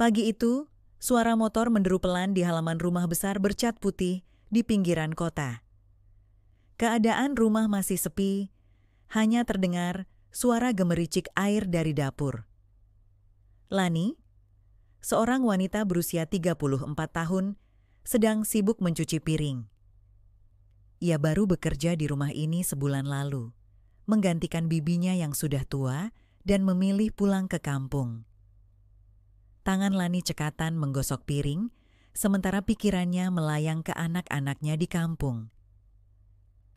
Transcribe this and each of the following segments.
Pagi itu, suara motor menderu pelan di halaman rumah besar bercat putih di pinggiran kota. Keadaan rumah masih sepi, hanya terdengar suara gemericik air dari dapur. Lani, seorang wanita berusia 34 tahun, sedang sibuk mencuci piring. Ia baru bekerja di rumah ini sebulan lalu, menggantikan bibinya yang sudah tua dan memilih pulang ke kampung. Tangan Lani cekatan menggosok piring, sementara pikirannya melayang ke anak-anaknya di kampung.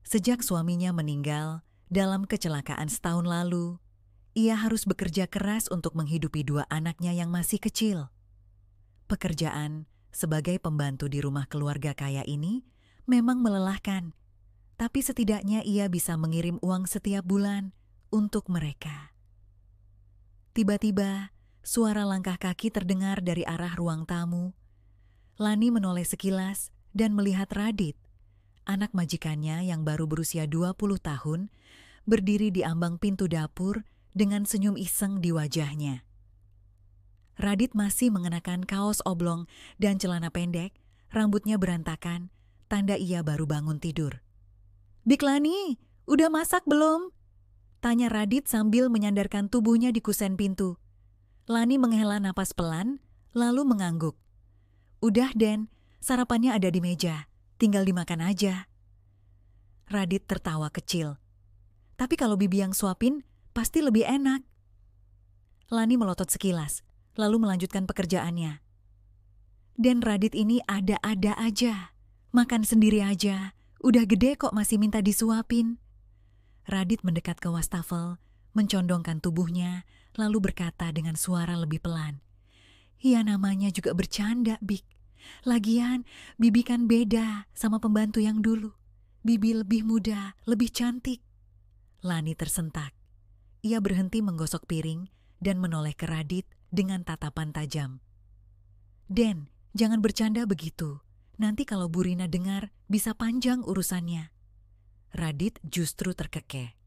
Sejak suaminya meninggal dalam kecelakaan setahun lalu, ia harus bekerja keras untuk menghidupi dua anaknya yang masih kecil. Pekerjaan sebagai pembantu di rumah keluarga kaya ini memang melelahkan, tapi setidaknya ia bisa mengirim uang setiap bulan untuk mereka. Tiba-tiba, suara langkah kaki terdengar dari arah ruang tamu. Lani menoleh sekilas dan melihat Radit, anak majikannya yang baru berusia 20 tahun, berdiri di ambang pintu dapur dengan senyum iseng di wajahnya. Radit masih mengenakan kaos oblong dan celana pendek, rambutnya berantakan, tanda ia baru bangun tidur. "Bik Lani, udah masak belum?" tanya Radit sambil menyandarkan tubuhnya di kusen pintu. Lani menghela napas pelan, lalu mengangguk. "Udah, Den, sarapannya ada di meja, tinggal dimakan aja." Radit tertawa kecil. "Tapi kalau Bibi yang suapin, pasti lebih enak." Lani melotot sekilas, lalu melanjutkan pekerjaannya. "Den, Radit ini ada-ada aja. Makan sendiri aja, udah gede kok masih minta disuapin." Radit mendekat ke wastafel, mencondongkan tubuhnya, lalu berkata dengan suara lebih pelan. "Ya namanya juga bercanda, Bik. Lagian, Bibi kan beda sama pembantu yang dulu. Bibi lebih muda, lebih cantik." Lani tersentak. Ia berhenti menggosok piring dan menoleh ke Radit dengan tatapan tajam. "Den, jangan bercanda begitu. Nanti kalau Bu Rina dengar, bisa panjang urusannya." Radit justru terkekeh.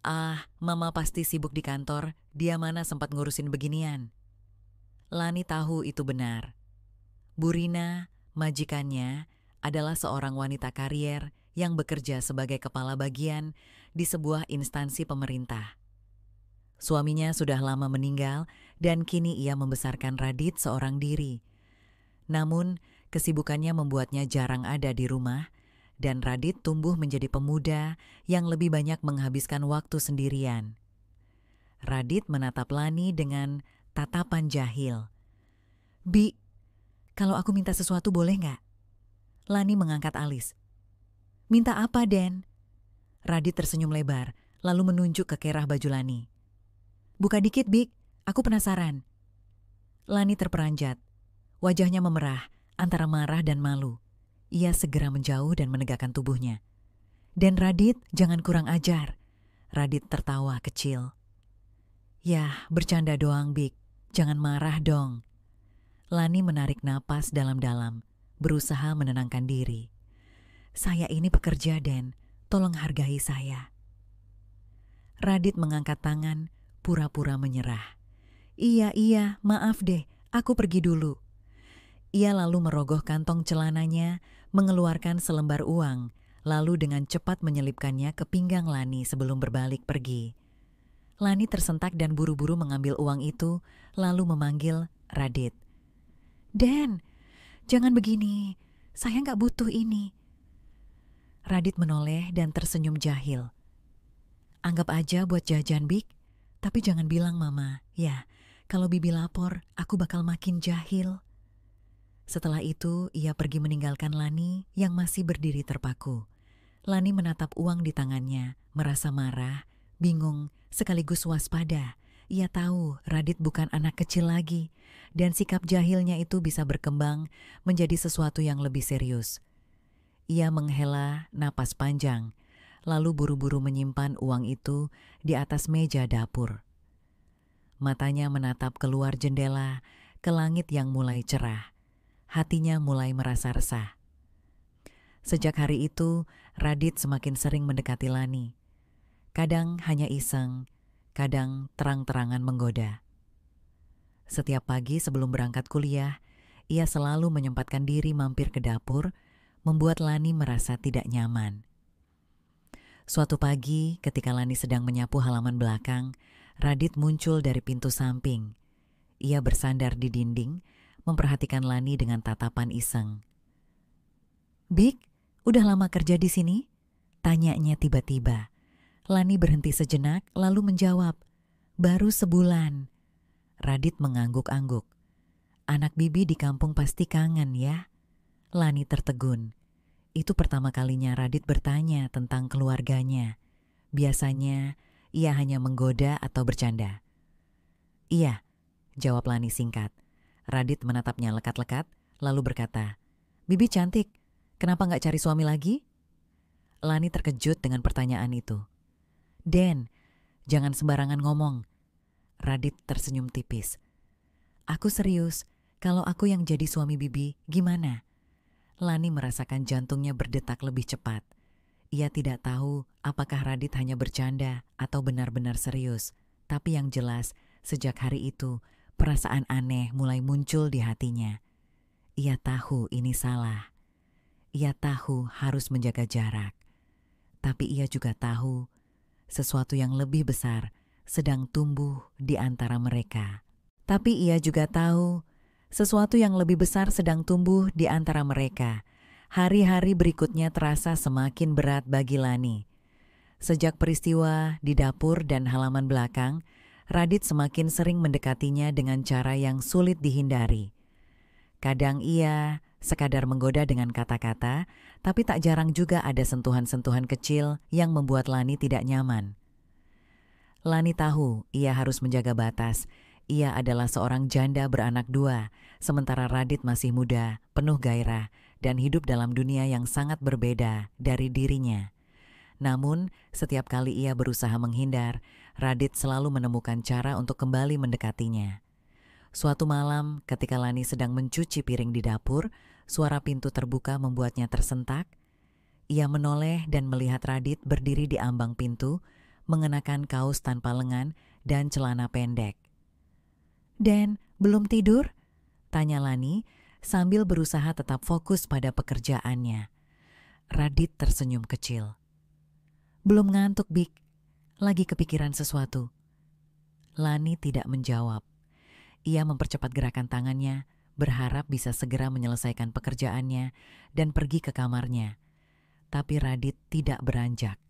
"Ah, Mama pasti sibuk di kantor, dia mana sempat ngurusin beginian." Lani tahu itu benar. Bu Rina, majikannya, adalah seorang wanita karier yang bekerja sebagai kepala bagian di sebuah instansi pemerintah. Suaminya sudah lama meninggal dan kini ia membesarkan Radit seorang diri. Namun, kesibukannya membuatnya jarang ada di rumah, dan Radit tumbuh menjadi pemuda yang lebih banyak menghabiskan waktu sendirian. Radit menatap Lani dengan tatapan jahil. "Bi, kalau aku minta sesuatu boleh nggak?" Lani mengangkat alis. "Minta apa, Den?" Radit tersenyum lebar, lalu menunjuk ke kerah baju Lani. "Buka dikit, Bik, aku penasaran." Lani terperanjat. Wajahnya memerah, antara marah dan malu. Ia segera menjauh dan menegakkan tubuhnya. "Den Radit, jangan kurang ajar." Radit tertawa kecil. "Yah, bercanda doang, Bik. Jangan marah dong." Lani menarik napas dalam-dalam, berusaha menenangkan diri. "Saya ini pekerja, Den. Tolong hargai saya." Radit mengangkat tangan, pura-pura menyerah. Iya, maaf deh, aku pergi dulu." Ia lalu merogoh kantong celananya, mengeluarkan selembar uang, lalu dengan cepat menyelipkannya ke pinggang Lani sebelum berbalik pergi. Lani tersentak dan buru-buru mengambil uang itu, lalu memanggil Radit. "Den, jangan begini, saya nggak butuh ini." Radit menoleh dan tersenyum jahil. "Anggap aja buat jajan, Bik, tapi jangan bilang Mama, ya, kalau Bibi lapor, aku bakal makin jahil." Setelah itu, ia pergi meninggalkan Lani yang masih berdiri terpaku. Lani menatap uang di tangannya, merasa marah, bingung, sekaligus waspada. Ia tahu Radit bukan anak kecil lagi, dan sikap jahilnya itu bisa berkembang menjadi sesuatu yang lebih serius. Ia menghela napas panjang, lalu buru-buru menyimpan uang itu di atas meja dapur. Matanya menatap keluar jendela ke langit yang mulai cerah. Hatinya mulai merasa resah. Sejak hari itu, Radit semakin sering mendekati Lani. Kadang hanya iseng, kadang terang-terangan menggoda. Setiap pagi sebelum berangkat kuliah, ia selalu menyempatkan diri mampir ke dapur, membuat Lani merasa tidak nyaman. Suatu pagi, ketika Lani sedang menyapu halaman belakang, Radit muncul dari pintu samping. Ia bersandar di dinding, memperhatikan Lani dengan tatapan iseng. "Bik, udah lama kerja di sini?" tanyanya tiba-tiba. Lani berhenti sejenak, lalu menjawab, "Baru sebulan." Radit mengangguk-angguk. "Anak bibi di kampung pasti kangen ya?" Lani tertegun. Itu pertama kalinya Radit bertanya tentang keluarganya. Biasanya ia hanya menggoda atau bercanda. "Iya," jawab Lani singkat. Radit menatapnya lekat-lekat, lalu berkata, "Bibi cantik, kenapa nggak cari suami lagi?" Lani terkejut dengan pertanyaan itu. "Den, jangan sembarangan ngomong." Radit tersenyum tipis. "Aku serius, kalau aku yang jadi suami bibi, gimana?" Lani merasakan jantungnya berdetak lebih cepat. Ia tidak tahu apakah Radit hanya bercanda atau benar-benar serius. Tapi yang jelas, sejak hari itu, perasaan aneh mulai muncul di hatinya. Ia tahu ini salah. Ia tahu harus menjaga jarak. Tapi ia juga tahu sesuatu yang lebih besar sedang tumbuh di antara mereka. Tapi ia juga tahu sesuatu yang lebih besar sedang tumbuh di antara mereka. Hari-hari berikutnya terasa semakin berat bagi Lani. Sejak peristiwa di dapur dan halaman belakang, Radit semakin sering mendekatinya dengan cara yang sulit dihindari. Kadang ia sekadar menggoda dengan kata-kata, tapi tak jarang juga ada sentuhan-sentuhan kecil yang membuat Lani tidak nyaman. Lani tahu ia harus menjaga batas. Ia adalah seorang janda beranak dua, sementara Radit masih muda, penuh gairah, dan hidup dalam dunia yang sangat berbeda dari dirinya. Namun, setiap kali ia berusaha menghindar, Radit selalu menemukan cara untuk kembali mendekatinya. Suatu malam, ketika Lani sedang mencuci piring di dapur, suara pintu terbuka membuatnya tersentak. Ia menoleh dan melihat Radit berdiri di ambang pintu, mengenakan kaos tanpa lengan dan celana pendek. "Den, belum tidur?" tanya Lani sambil berusaha tetap fokus pada pekerjaannya. Radit tersenyum kecil. "Belum ngantuk, Bik. Lagi kepikiran sesuatu." Lani tidak menjawab. Ia mempercepat gerakan tangannya, berharap bisa segera menyelesaikan pekerjaannya dan pergi ke kamarnya. Tapi Radit tidak beranjak.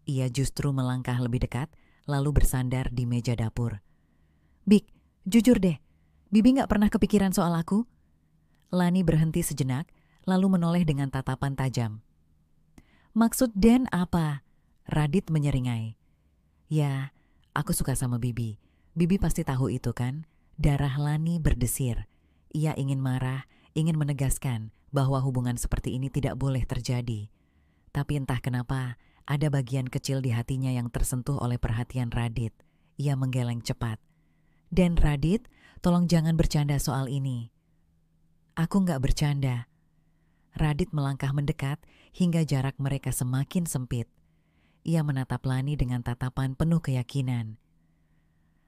Ia justru melangkah lebih dekat, lalu bersandar di meja dapur. "Bik, jujur deh, Bibi gak pernah kepikiran soal aku?" Lani berhenti sejenak, lalu menoleh dengan tatapan tajam. "Maksud Den apa?" Radit menyeringai. "Ya, aku suka sama Bibi. Bibi pasti tahu itu kan?" Darah Lani berdesir. Ia ingin marah, ingin menegaskan bahwa hubungan seperti ini tidak boleh terjadi. Tapi entah kenapa, ada bagian kecil di hatinya yang tersentuh oleh perhatian Radit. Ia menggeleng cepat. "Den Radit, tolong jangan bercanda soal ini." "Aku nggak bercanda." Radit melangkah mendekat hingga jarak mereka semakin sempit. Ia menatap Lani dengan tatapan penuh keyakinan.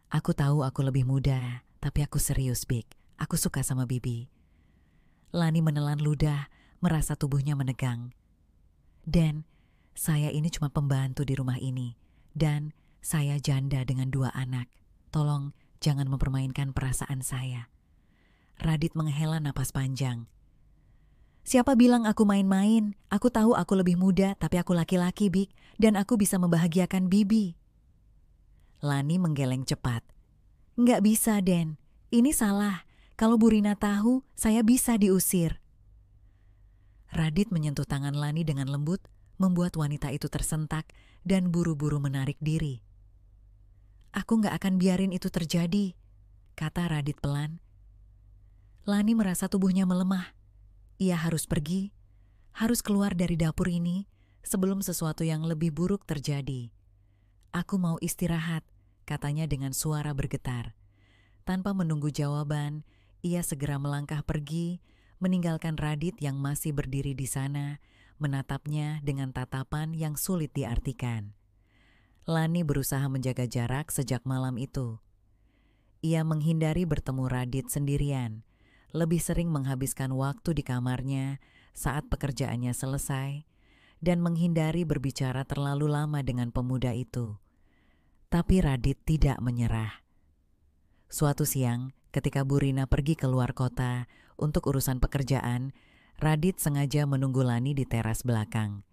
"Aku tahu aku lebih muda, tapi aku serius, Bik. Aku suka sama Bibi." Lani menelan ludah, merasa tubuhnya menegang. "Den, saya ini cuma pembantu di rumah ini. Dan saya janda dengan 2 anak. Tolong jangan mempermainkan perasaan saya." Radit menghela napas panjang. "Siapa bilang aku main-main? Aku tahu aku lebih muda, tapi aku laki-laki, Bik. Dan aku bisa membahagiakan Bibi." Lani menggeleng cepat. "Nggak bisa, Den. Ini salah. Kalau Bu Rina tahu, saya bisa diusir." Radit menyentuh tangan Lani dengan lembut, membuat wanita itu tersentak dan buru-buru menarik diri. "Aku nggak akan biarin itu terjadi," kata Radit pelan. Lani merasa tubuhnya melemah. Ia harus pergi, harus keluar dari dapur ini sebelum sesuatu yang lebih buruk terjadi. "Aku mau istirahat," katanya dengan suara bergetar. Tanpa menunggu jawaban, ia segera melangkah pergi, meninggalkan Radit yang masih berdiri di sana, menatapnya dengan tatapan yang sulit diartikan. Lani berusaha menjaga jarak sejak malam itu. ia menghindari bertemu Radit sendirian, lebih sering menghabiskan waktu di kamarnya saat pekerjaannya selesai, dan menghindari berbicara terlalu lama dengan pemuda itu. Tapi Radit tidak menyerah. Suatu siang, ketika Bu Rina pergi keluar kota untuk urusan pekerjaan, Radit sengaja menunggu Lani di teras belakang.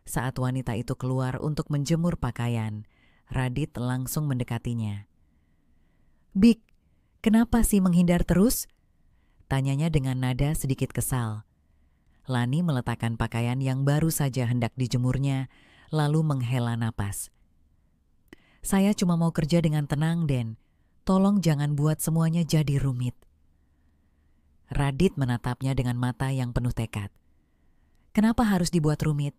Saat wanita itu keluar untuk menjemur pakaian, Radit langsung mendekatinya. "Bik, kenapa sih menghindar terus?" tanyanya dengan nada sedikit kesal. Lani meletakkan pakaian yang baru saja hendak dijemurnya, lalu menghela napas. "Saya cuma mau kerja dengan tenang, Den. Tolong jangan buat semuanya jadi rumit." Radit menatapnya dengan mata yang penuh tekad. "Kenapa harus dibuat rumit?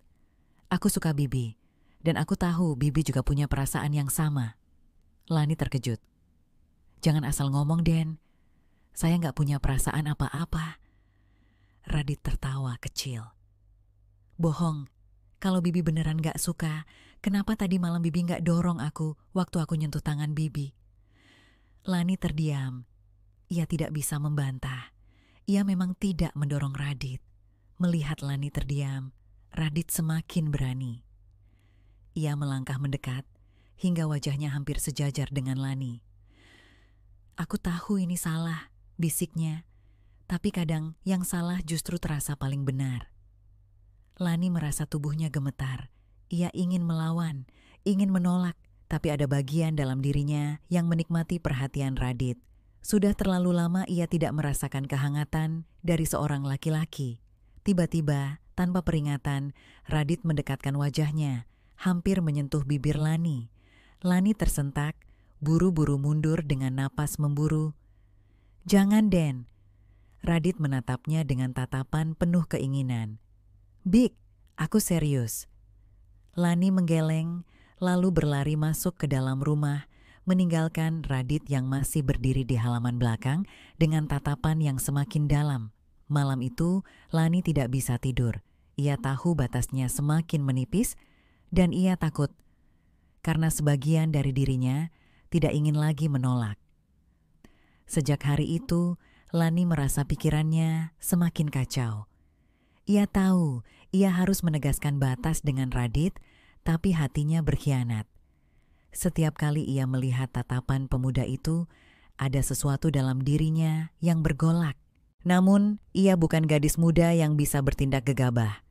Aku suka Bibi, dan aku tahu Bibi juga punya perasaan yang sama." Lani terkejut. "Jangan asal ngomong, Den. Saya nggak punya perasaan apa-apa." Radit tertawa kecil. "Bohong. Kalau Bibi beneran nggak suka, kenapa tadi malam Bibi nggak dorong aku waktu aku nyentuh tangan Bibi?" Lani terdiam. Ia tidak bisa membantah. Ia memang tidak mendorong Radit. Melihat Lani terdiam, Radit semakin berani. Ia melangkah mendekat, hingga wajahnya hampir sejajar dengan Lani. "Aku tahu ini salah," bisiknya. "Tapi kadang yang salah justru terasa paling benar." Lani merasa tubuhnya gemetar. Ia ingin melawan, ingin menolak, tapi ada bagian dalam dirinya yang menikmati perhatian Radit. Sudah terlalu lama ia tidak merasakan kehangatan dari seorang laki-laki. Tiba-tiba, tanpa peringatan, Radit mendekatkan wajahnya, hampir menyentuh bibir Lani. Lani tersentak, buru-buru mundur dengan napas memburu. "Jangan, Den." Radit menatapnya dengan tatapan penuh keinginan. "Bik, aku serius." Lani menggeleng, lalu berlari masuk ke dalam rumah, meninggalkan Radit yang masih berdiri di halaman belakang dengan tatapan yang semakin dalam. Malam itu, Lani tidak bisa tidur. Ia tahu batasnya semakin menipis, dan ia takut karena sebagian dari dirinya tidak ingin lagi menolak. Sejak hari itu, Lani merasa pikirannya semakin kacau. Ia tahu ia harus menegaskan batas dengan Radit, tapi hatinya berkhianat. Setiap kali ia melihat tatapan pemuda itu, ada sesuatu dalam dirinya yang bergolak. Namun, ia bukan gadis muda yang bisa bertindak gegabah.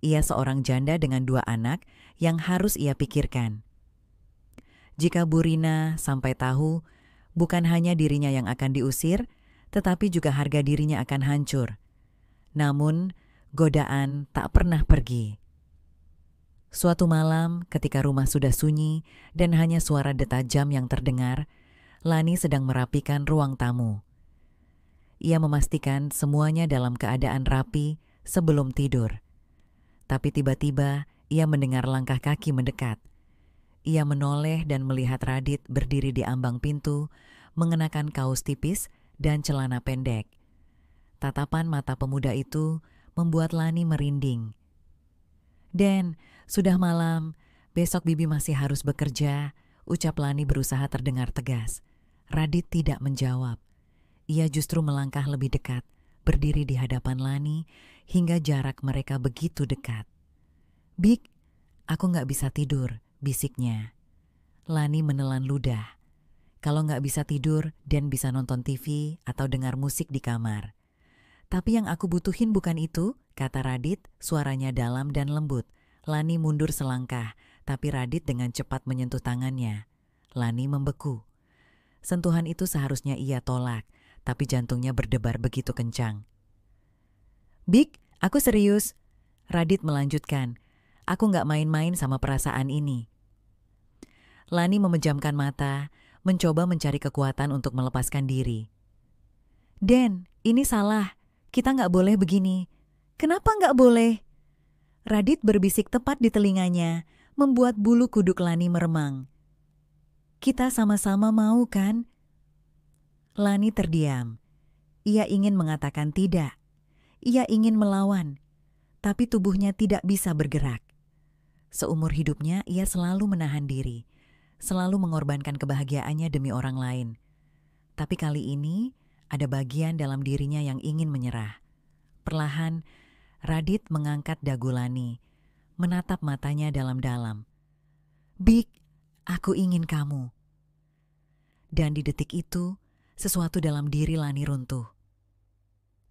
Ia seorang janda dengan 2 anak yang harus ia pikirkan. Jika Bu Rina sampai tahu, bukan hanya dirinya yang akan diusir, tetapi juga harga dirinya akan hancur. Namun, godaan tak pernah pergi. Suatu malam, ketika rumah sudah sunyi dan hanya suara detak jam yang terdengar, Lani sedang merapikan ruang tamu. Ia memastikan semuanya dalam keadaan rapi sebelum tidur. Tapi tiba-tiba ia mendengar langkah kaki mendekat. Ia menoleh dan melihat Radit berdiri di ambang pintu, mengenakan kaos tipis dan celana pendek. Tatapan mata pemuda itu membuat Lani merinding. "Den, sudah malam. Besok Bibi masih harus bekerja," ucap Lani berusaha terdengar tegas. Radit tidak menjawab. Ia justru melangkah lebih dekat, berdiri di hadapan Lani hingga jarak mereka begitu dekat. "Bik, aku nggak bisa tidur," bisiknya. Lani menelan ludah. Kalau nggak bisa tidur, Dan bisa nonton TV atau dengar musik di kamar. "Tapi yang aku butuhin bukan itu," kata Radit, suaranya dalam dan lembut. Lani mundur selangkah, tapi Radit dengan cepat menyentuh tangannya. Lani membeku. Sentuhan itu seharusnya ia tolak, tapi jantungnya berdebar begitu kencang. "Bik, aku serius," Radit melanjutkan. "Aku nggak main-main sama perasaan ini." Lani memejamkan mata, mencoba mencari kekuatan untuk melepaskan diri. "Den, ini salah. Kita nggak boleh begini." "Kenapa nggak boleh?" Radit berbisik tepat di telinganya, membuat bulu kuduk Lani meremang. "Kita sama-sama mau kan?" Lani terdiam. Ia ingin mengatakan tidak. Ia ingin melawan, tapi tubuhnya tidak bisa bergerak. Seumur hidupnya ia selalu menahan diri, selalu mengorbankan kebahagiaannya demi orang lain. Tapi kali ini ada bagian dalam dirinya yang ingin menyerah. Perlahan, Radit mengangkat dagu Lani, menatap matanya dalam-dalam. "Bik, aku ingin kamu." Dan di detik itu, sesuatu dalam diri Lani runtuh.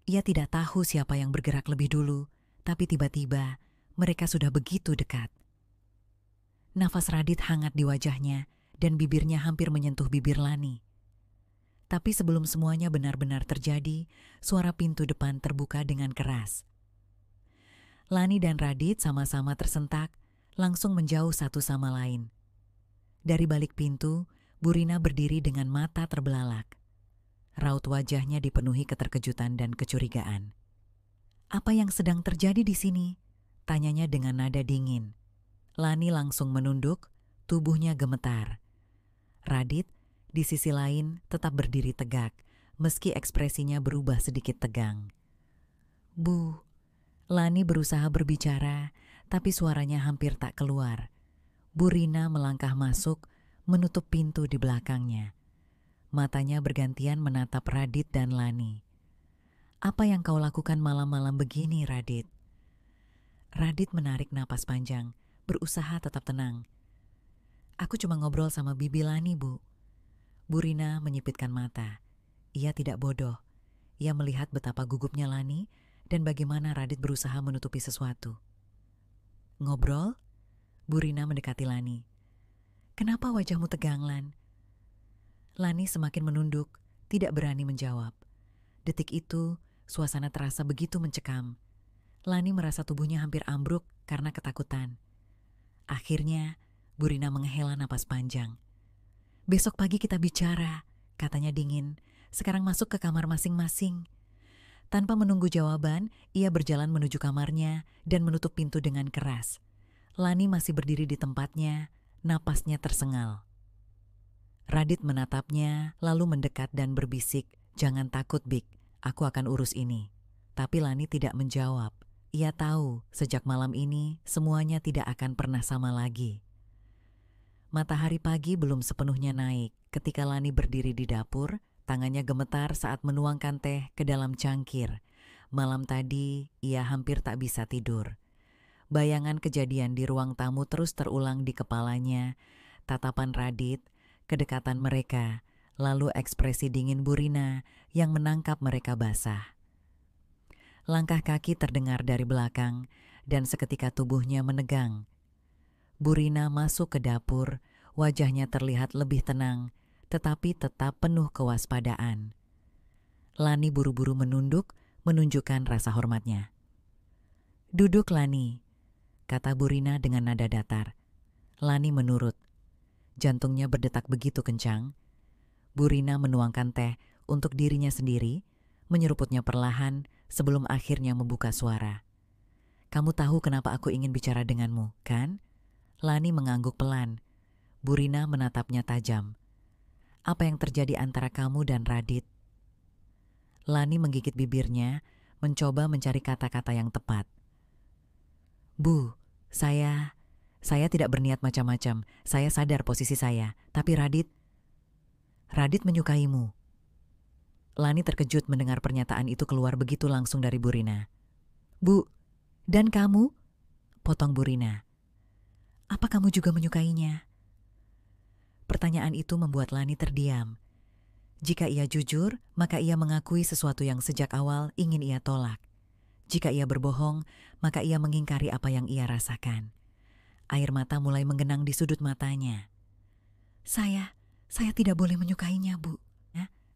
Ia tidak tahu siapa yang bergerak lebih dulu, tapi tiba-tiba mereka sudah begitu dekat. Nafas Radit hangat di wajahnya dan bibirnya hampir menyentuh bibir Lani. Tapi sebelum semuanya benar-benar terjadi, suara pintu depan terbuka dengan keras. Lani dan Radit sama-sama tersentak, langsung menjauh satu sama lain. Dari balik pintu, Bu Rina berdiri dengan mata terbelalak. Raut wajahnya dipenuhi keterkejutan dan kecurigaan. "Apa yang sedang terjadi di sini?" tanyanya dengan nada dingin. Lani langsung menunduk, tubuhnya gemetar. Radit, di sisi lain, tetap berdiri tegak, meski ekspresinya berubah sedikit tegang. "Bu," Lani berusaha berbicara, tapi suaranya hampir tak keluar. Bu Rina melangkah masuk, menutup pintu di belakangnya. Matanya bergantian menatap Radit dan Lani. "Apa yang kau lakukan malam-malam begini, Radit?" Radit menarik napas panjang, berusaha tetap tenang. "Aku cuma ngobrol sama Bibi Lani, Bu." Bu Rina menyipitkan mata. Ia tidak bodoh. Ia melihat betapa gugupnya Lani dan bagaimana Radit berusaha menutupi sesuatu. "Ngobrol?" Bu Rina mendekati Lani. "Kenapa wajahmu tegang, Lan?" Lani semakin menunduk, tidak berani menjawab. Detik itu, suasana terasa begitu mencekam. Lani merasa tubuhnya hampir ambruk karena ketakutan. Akhirnya, Bu Rina menghela napas panjang. "Besok pagi kita bicara," katanya dingin. "Sekarang masuk ke kamar masing-masing." Tanpa menunggu jawaban, ia berjalan menuju kamarnya dan menutup pintu dengan keras. Lani masih berdiri di tempatnya, napasnya tersengal. Radit menatapnya, lalu mendekat dan berbisik, "Jangan takut, Bik, aku akan urus ini." Tapi Lani tidak menjawab. Ia tahu sejak malam ini semuanya tidak akan pernah sama lagi. Matahari pagi belum sepenuhnya naik ketika Lani berdiri di dapur, tangannya gemetar saat menuangkan teh ke dalam cangkir. Malam tadi ia hampir tak bisa tidur. Bayangan kejadian di ruang tamu terus terulang di kepalanya. Tatapan Radit, kedekatan mereka, lalu ekspresi dingin Bu Rina yang menangkap mereka basah. Langkah kaki terdengar dari belakang dan seketika tubuhnya menegang. Bu Rina masuk ke dapur, wajahnya terlihat lebih tenang, tetapi tetap penuh kewaspadaan. Lani buru-buru menunduk, menunjukkan rasa hormatnya. "Duduk, Lani," kata Bu Rina dengan nada datar. Lani menurut. Jantungnya berdetak begitu kencang. Bu Rina menuangkan teh untuk dirinya sendiri, menyeruputnya perlahan sebelum akhirnya membuka suara. "Kamu tahu kenapa aku ingin bicara denganmu, kan?" Lani mengangguk pelan. Bu Rina menatapnya tajam. "Apa yang terjadi antara kamu dan Radit?" Lani menggigit bibirnya, mencoba mencari kata-kata yang tepat. "Bu, saya tidak berniat macam-macam. Saya sadar posisi saya. Tapi Radit menyukaimu." Lani terkejut mendengar pernyataan itu keluar begitu langsung dari Bu Rina. "Bu, dan kamu?" potong Bu Rina. "Apa kamu juga menyukainya?" Pertanyaan itu membuat Lani terdiam. Jika ia jujur, maka ia mengakui sesuatu yang sejak awal ingin ia tolak. Jika ia berbohong, maka ia mengingkari apa yang ia rasakan. Air mata mulai menggenang di sudut matanya. Saya tidak boleh menyukainya, Bu."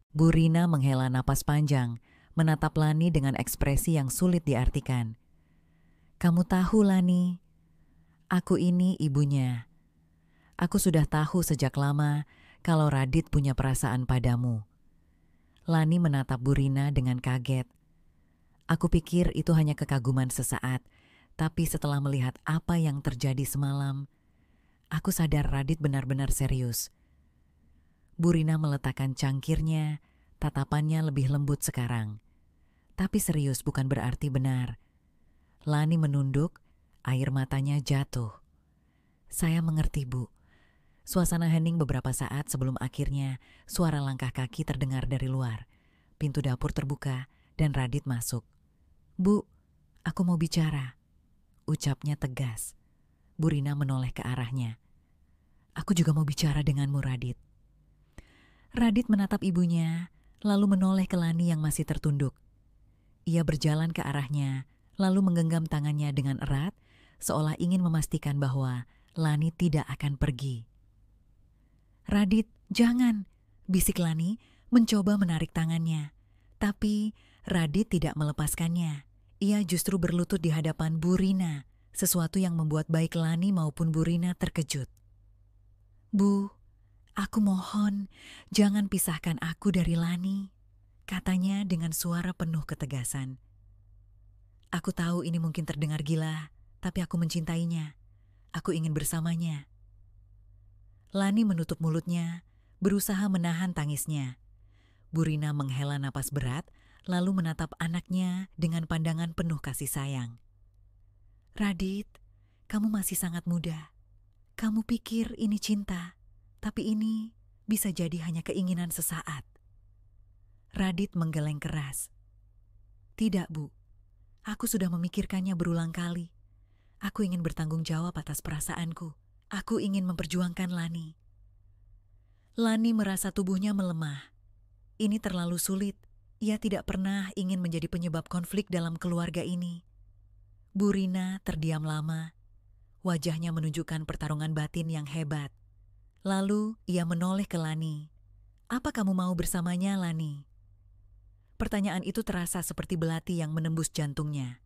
Bu Rina menghela napas panjang, menatap Lani dengan ekspresi yang sulit diartikan. "Kamu tahu, Lani, aku ini ibunya. Aku sudah tahu sejak lama kalau Radit punya perasaan padamu." Lani menatap Bu Rina dengan kaget. "Aku pikir itu hanya kekaguman sesaat, tapi setelah melihat apa yang terjadi semalam, aku sadar Radit benar-benar serius." Bu Rina meletakkan cangkirnya, tatapannya lebih lembut sekarang. Tapi serius bukan berarti benar. Lani menunduk, air matanya jatuh. "Saya mengerti, Bu. Suasana hening beberapa saat sebelum akhirnya suara langkah kaki terdengar dari luar. Pintu dapur terbuka dan Radit masuk. "Bu, aku mau bicara," ucapnya tegas. Bu Rina menoleh ke arahnya. "Aku juga mau bicara denganmu, Radit." Radit menatap ibunya, lalu menoleh ke Lani yang masih tertunduk. Ia berjalan ke arahnya, lalu menggenggam tangannya dengan erat, seolah ingin memastikan bahwa Lani tidak akan pergi. "Radit, jangan," bisik Lani, mencoba menarik tangannya. Tapi Radit tidak melepaskannya. Ia justru berlutut di hadapan Bu Rina, sesuatu yang membuat baik Lani maupun Bu Rina terkejut. "Bu, aku mohon, jangan pisahkan aku dari Lani," katanya dengan suara penuh ketegasan. "Aku tahu ini mungkin terdengar gila, tapi aku mencintainya. Aku ingin bersamanya." Lani menutup mulutnya, berusaha menahan tangisnya. Bu Rina menghela napas berat, lalu menatap anaknya dengan pandangan penuh kasih sayang. "Radit, kamu masih sangat muda. Kamu pikir ini cinta, tapi ini bisa jadi hanya keinginan sesaat." Radit menggeleng keras. "Tidak, Bu. Aku sudah memikirkannya berulang kali. Aku ingin bertanggung jawab atas perasaanku. Aku ingin memperjuangkan Lani." Lani merasa tubuhnya melemah. Ini terlalu sulit. Ia tidak pernah ingin menjadi penyebab konflik dalam keluarga ini. Bu Rina terdiam lama. Wajahnya menunjukkan pertarungan batin yang hebat. Lalu ia menoleh ke Lani. "Apa kamu mau bersamanya, Lani?" Pertanyaan itu terasa seperti belati yang menembus jantungnya.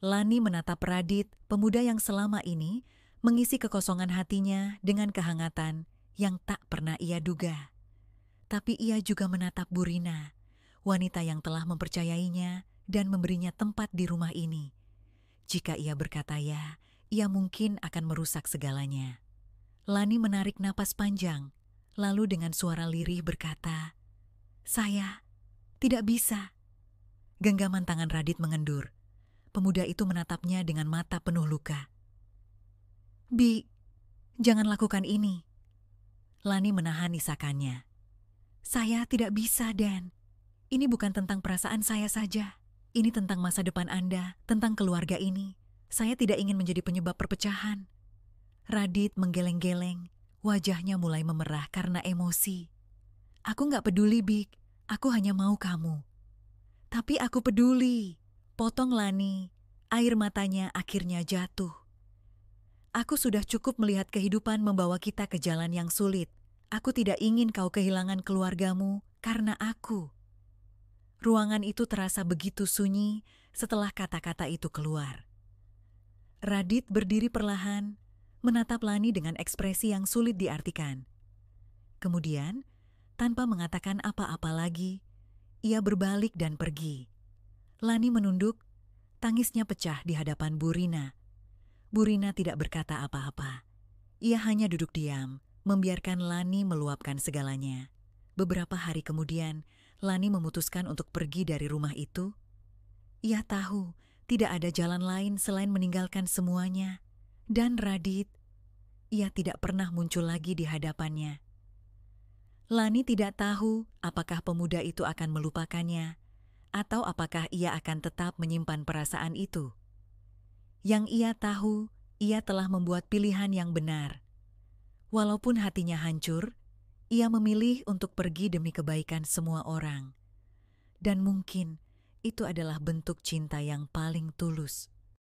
Lani menatap Radit, pemuda yang selama ini mengisi kekosongan hatinya dengan kehangatan yang tak pernah ia duga. Tapi ia juga menatap Bu Rina, wanita yang telah mempercayainya dan memberinya tempat di rumah ini. Jika ia berkata ya, ia mungkin akan merusak segalanya. Lani menarik napas panjang, lalu dengan suara lirih berkata, "Saya tidak bisa." Genggaman tangan Radit mengendur. Pemuda itu menatapnya dengan mata penuh luka. "Bi, jangan lakukan ini." Lani menahan isakannya. "Saya tidak bisa, Dan. Ini bukan tentang perasaan saya saja. Ini tentang masa depan Anda, tentang keluarga ini. Saya tidak ingin menjadi penyebab perpecahan." Radit menggeleng-geleng, wajahnya mulai memerah karena emosi. "Aku gak peduli, Bik. Aku hanya mau kamu." "Tapi aku peduli," potong Lani. Air matanya akhirnya jatuh. "Aku sudah cukup melihat kehidupan membawa kita ke jalan yang sulit. Aku tidak ingin kau kehilangan keluargamu karena aku." Ruangan itu terasa begitu sunyi setelah kata-kata itu keluar. Radit berdiri perlahan, menatap Lani dengan ekspresi yang sulit diartikan. Kemudian, tanpa mengatakan apa-apa lagi, ia berbalik dan pergi. Lani menunduk, tangisnya pecah di hadapan Bu Rina. Bu Rina tidak berkata apa-apa. Ia hanya duduk diam, membiarkan Lani meluapkan segalanya. Beberapa hari kemudian, Lani memutuskan untuk pergi dari rumah itu. Ia tahu tidak ada jalan lain selain meninggalkan semuanya. Dan Radit, ia tidak pernah muncul lagi di hadapannya. Lani tidak tahu apakah pemuda itu akan melupakannya, atau apakah ia akan tetap menyimpan perasaan itu. Yang ia tahu, ia telah membuat pilihan yang benar. Walaupun hatinya hancur, ia memilih untuk pergi demi kebaikan semua orang. Dan mungkin itu adalah bentuk cinta yang paling tulus.